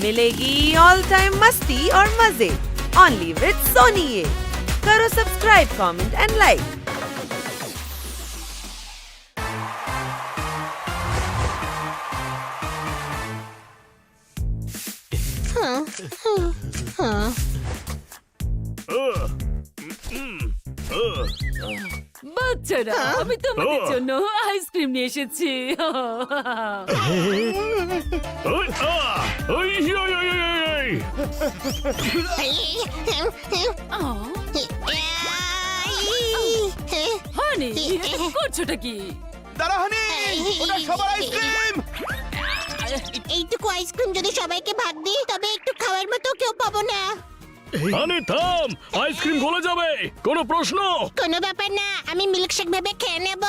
मिलेगी all time मस्ती और मजे ओनली विद सोनी ये। करो सब्सक्राइब, कमेंट एंड लाइक। বাচ্চারা, আমি তোমাদের জন্য আইসক্রিম নিয়ে এসেছি। হানি, করছোটা কি? দাঁড়া হানি, ওটা সবার আইসক্রিম। এইটুকু আইসক্রিম যদি সবাইকে ভাগ দিই তবে একটু খাওয়ার মতো কেউ পাবো না। আরে থাম, আইসক্রিম গলে যাবে। কোনো প্রশ্ন? কোনো ব্যাপার না, আমি মিল্কশেক ভেবে খেয়ে নেব।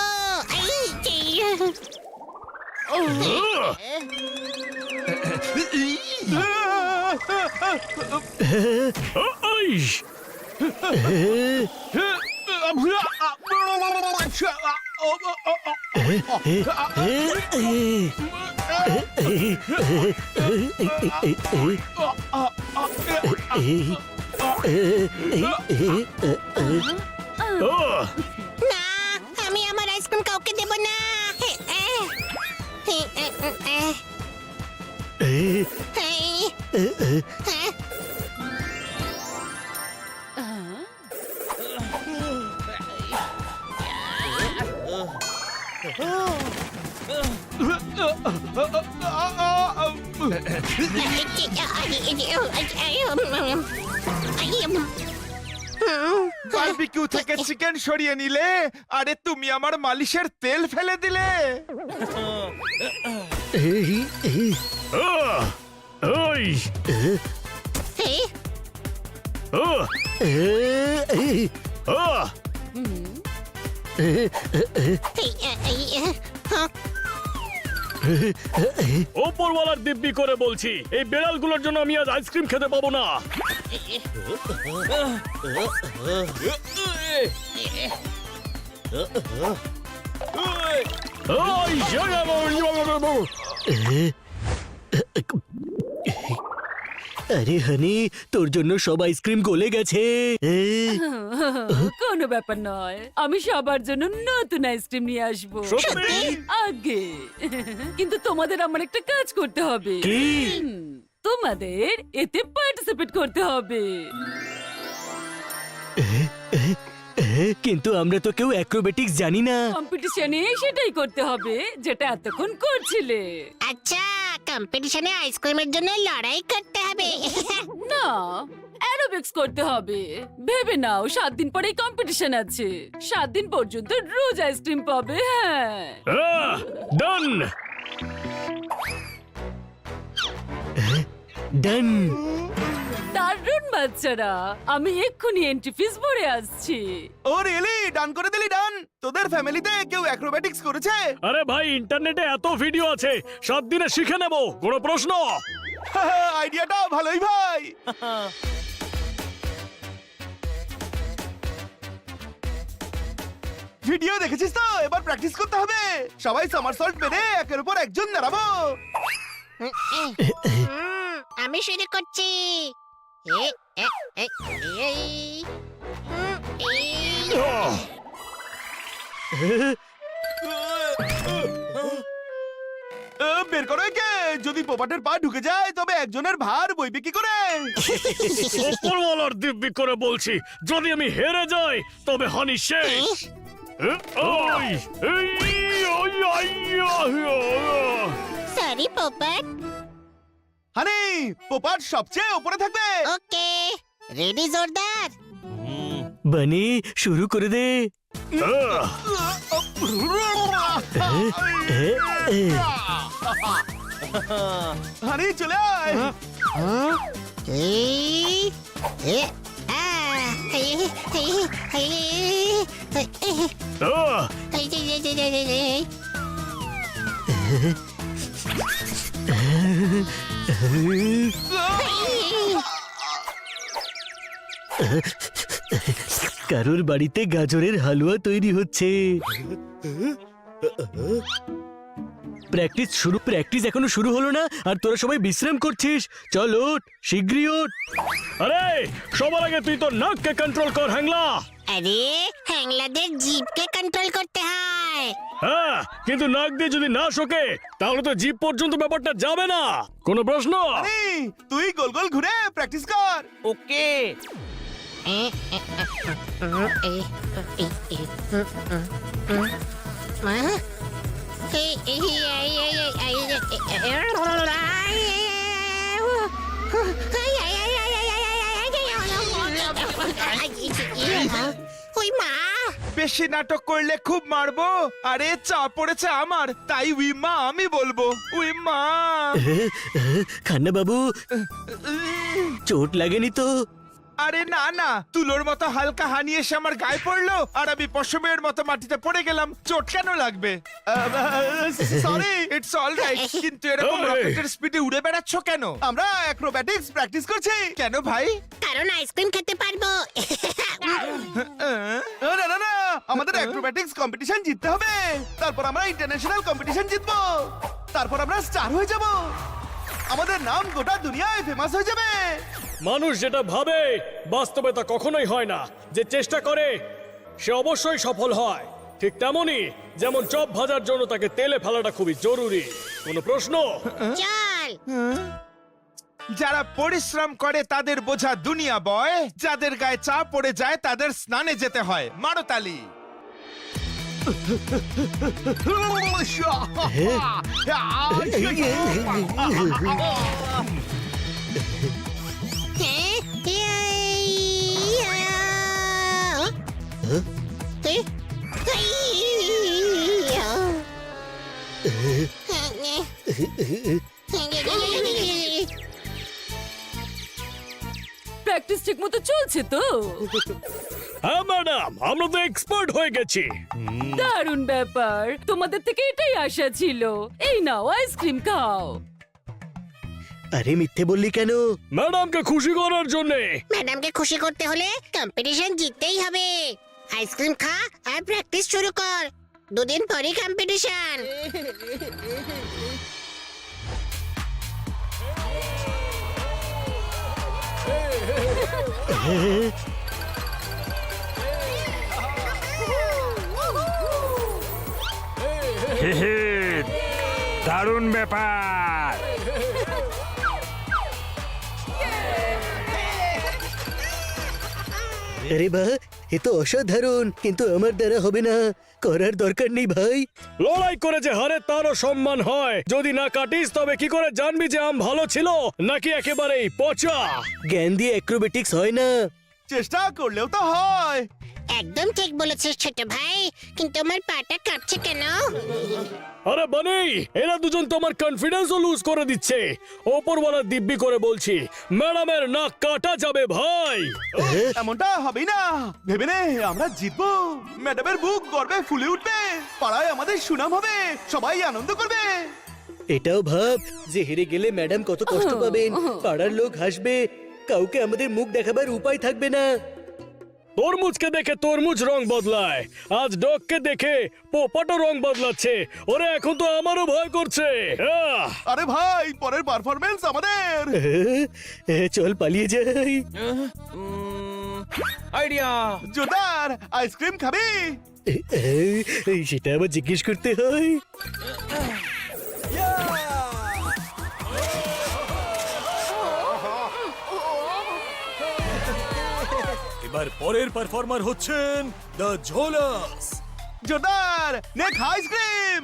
না, আমি আমার আইসক্রিম কাউকে দেব না। বারবিকিউ থেকে চিকেন সরিয়ে নিলে, আরে তুমি আমার মালিশের তেল ফেলে দিলে। ওপরওয়ালার দিব্যি করে বলছি, এই বেড়ালগুলোর জন্য আমি আজ আইসক্রিম খেতে পাবো না। আরে হানি, তোর জন্য সব আইসক্রিম গলে গেছে। কোনো ব্যাপার নয়, আমি সবার জন্য নতুন আইসক্রিম নিয়ে আসবো। সত্যি? আগে কিন্তু তোমাদের আমার একটা কাজ করতে হবে। কি? তোমাদের এতে পার্টিসিপেট করতে হবে। কিন্তু আমরা তো কেউ অ্যাক্রোবেটিক্স জানি না। কম্পিটিশনে সেটাই করতে হবে যেটা এতক্ষণ করছিলে। আচ্ছা, কম্পিটিশনে আইসক্রিমের জন্য লড়াই করতে হবে। না, অ্যারোবিক্স করতে হবে। ভেবে নাও, 7 দিন পরেই কম্পিটিশন আছে। 7 দিন পর্যন্ত রোজ আইসক্রিম পাবে। হ্যাঁ, ডান। ডান। দারুণ বাচ্চারা, আমি এক্ষুনি এন্ট্রি ফিস ভরে আসছি। ও রিয়েলি? ডান করে দিলি ডান? তোদের ফ্যামিলিতে কেউ অ্যাক্রোব্যাটিক্স করেছে? আরে ভাই, ইন্টারনেটে এত ভিডিও আছে, 7 দিনে শিখে নেব। কোনো প্রশ্ন? আইডিয়াটা ভালোই ভাই। ভিডিও দেখেছিস তো? এবার প্র্যাকটিস করতে হবে। সবাই সামারসল্ট মেরে একের উপর একজন দাঁড়াবো। আমি শুরু করছি। বের করো একে। যদি পোপাটের পা ঢুকে যায় তবে একজনের ভার বইবে কি করে? ওপরওয়ালার দিব্যি করে বলছি, যদি আমি হেরে যাই তবে হানি শেষ। সরি পোপট। হানি, পোপাট সবচেয়ে উপরে থাকবে। ওকে, রেডি জোরদার। বানি, শুরু করে দে। হানি চলে আয়। কারোর বাড়িতে গাজরের হালুয়া তৈরি হচ্ছে। প্র্যাকটিস এখনো শুরু হলো না আর তোরা সবাই বিশ্রাম করছিস। চল ওঠ, শিগগিরই ওঠ। আরে সবার আগে তুই তো নাককে কন্ট্রোল কর হ্যাংলা। আরে হ্যাংলাদের জিভকে কন্ট্রোল করতে হয়। হ্যাঁ, কিন্তু নাক দিয়ে যদি না শোকে তাহলে তো জিভ পর্যন্ত ব্যাপারটা যাবে না। কোনো প্রশ্ন? আরে তুই গোল গোল ঘুরে প্র্যাকটিস কর। ওকে। ওই মা, বেশি নাটক করলে খুব মারবো। আরে চাপ পড়েছে আমার, তাই উই মা আমি বলবো। উই মা। খান্না বাবু, চোট লাগেনি তো? আরে না না, তুলোর মতো হালকা হানি এসে আমার গায়ে পড়লো আর আমি পশমের মতো মাটিতে পড়ে গেলাম। চোট কেন লাগবে? Sorry, it's all right. কিন্তু এরকম এই! রকেটের স্পিডে উড়ে বেড়াচ্ছ কেন? আমরা অ্যাক্রোব্যাটিক্স প্র্যাকটিস করছি। কেন ভাই? কারণ আইসক্রিম খেতে পারবো। না না না, আমাদের অ্যাক্রোব্যাটিক্স কম্পিটিশন জিততে হবে। তারপর আমরা ইন্টারন্যাশনাল কম্পিটিশন জিতবো। তারপর আমরা স্টার হয়ে যাব। আমাদের নাম গোটা দুনিয়ায় ফেমাস হয়ে যাবে। মানুষ যেটা ভাবে বাস্তবে তা কখনোই হয় না। যে চেষ্টা করে সে অবশ্যই সফল হয়। ঠিক তেমনই যেমন চপ ভাজার জন্য তাকে তেলে ফেলাটা খুবই জরুরি। কোনো প্রশ্ন? চল। যারা পরিশ্রম করে তাদের বোঝা দুনিয়া বয়, যাদের গায়ে চাপ পড়ে যায় তাদের স্নানে যেতে হয়। মারো তালি। প্র্যাকটিস ঠিক মতো চলছে তো? হ্যাঁ ম্যাডাম, আমরা তো এক্সপার্ট হয়ে গেছি। দারুণ ব্যাপার, তোমাদের থেকে এটাই আশা ছিল। এই নাও আইসক্রিম খাও। আরে মিথ্যে বললি কেন? ম্যাডামকে খুশি করার জন্য। ম্যাডামকে খুশি করতে হলে কম্পিটিশন জিততেই হবে। আইসক্রিম খা আর প্র্যাকটিস শুরু কর। 2 দিন পরেই কম্পিটিশন। দারুণ ব্যাপার। আরে বাহ, এ তো অসাধারণ, কিন্তু আমার দ্বারা হবে না। করার দরকার নেই ভাই। লড়াই করে যে হারে তারও সম্মান হয়। যদি না কাটিস তবে কি করে জানবি যে আম ভালো ছিল নাকি একেবারেই পচা? জ্ঞান দিয়ে অ্যাক্রোবেটিক্স হয় না। চেষ্টা করলেও তো হয়। একদম ঠিক বলেছিস ছোট ভাই, কিন্তু আমার পাটা কাঁপছে কেন? আরে বানি, এরা দুজন তো আমার কনফিডেন্সও লুজ করে দিচ্ছে। ওপরওয়ালা দিব্যি করে বলছি, ম্যাডামের নাক কাটা যাবে ভাই। এমনটা হবেই না। ভেবে নে, আমরা জিতবো। ম্যাডামের বুক গর্বে ফুলে উঠবে। পাড়ায় আমাদের সুনাম হবে, সবাই আনন্দ করবে। এটাও ভাব যে হেরে গেলে ম্যাডাম কত কষ্ট পাবেন। পাড়ার লোক হাসবে, কাউকে আমাদের মুখ দেখাবার উপায় থাকবে না। তরমুজকে দেখে তরমুজ রং বদলায়, আজ ডগকে দেখে পোপাটো রং বদলাচ্ছে। ওরে এখন তো আমারও ভয় করছে। আরে ভাই, পরের পারফরম্যান্স আমাদের। চল পালিয়ে যাই। আইডিয়া। জোরদার, আইসক্রিম খাবি? সেটা আবার জিজ্ঞেস করতে হয়? এবার পরের পারফর্মার হচ্ছেন দ্য ঝোলাস। জোরদার, নে খা আইসক্রিম।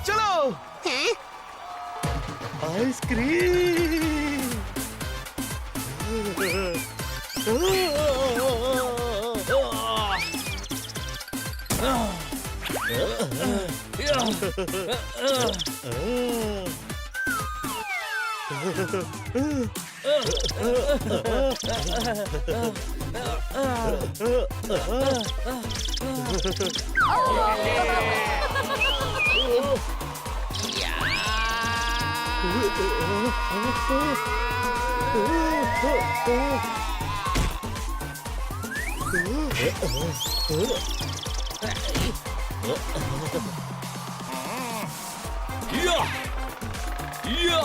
চলো হ্যাঁ, আইসক্রিম। ইয়া ইয়া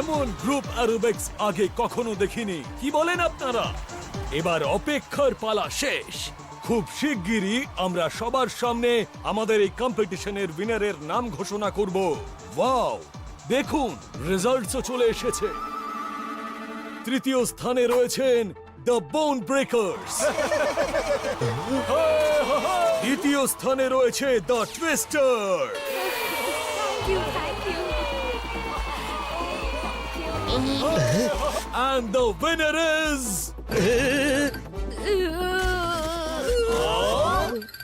এমন গ্রুপ অ্যারোবিক্স আগে কখনো দেখিনি, কি বলেন আপনারা? এবার অপেক্ষার পালা শেষ। খুব শিগগিরই আমরা সবার সামনে আমাদের এই কম্পিটিশনের উইনারের নাম ঘোষণা করব। ওয়াও, দেখুন রেজাল্টসও চলে এসেছে। তৃতীয় স্থানে রয়েছেন দ্য বোন ব্রেকার্স। দ্বিতীয় স্থানে রয়েছে the twister. And the winner is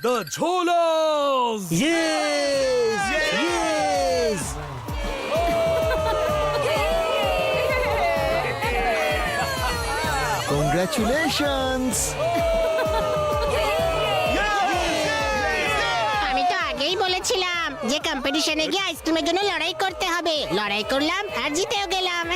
the Jholas! Yes! Yes! Congratulations! আমি তো আগেই বলেছিলাম যে কম্পিটিশনে গিয়ে আইসক্রিমের জন্য লড়াই করতে হবে। লড়াই করলাম আর জিতেও গেলাম।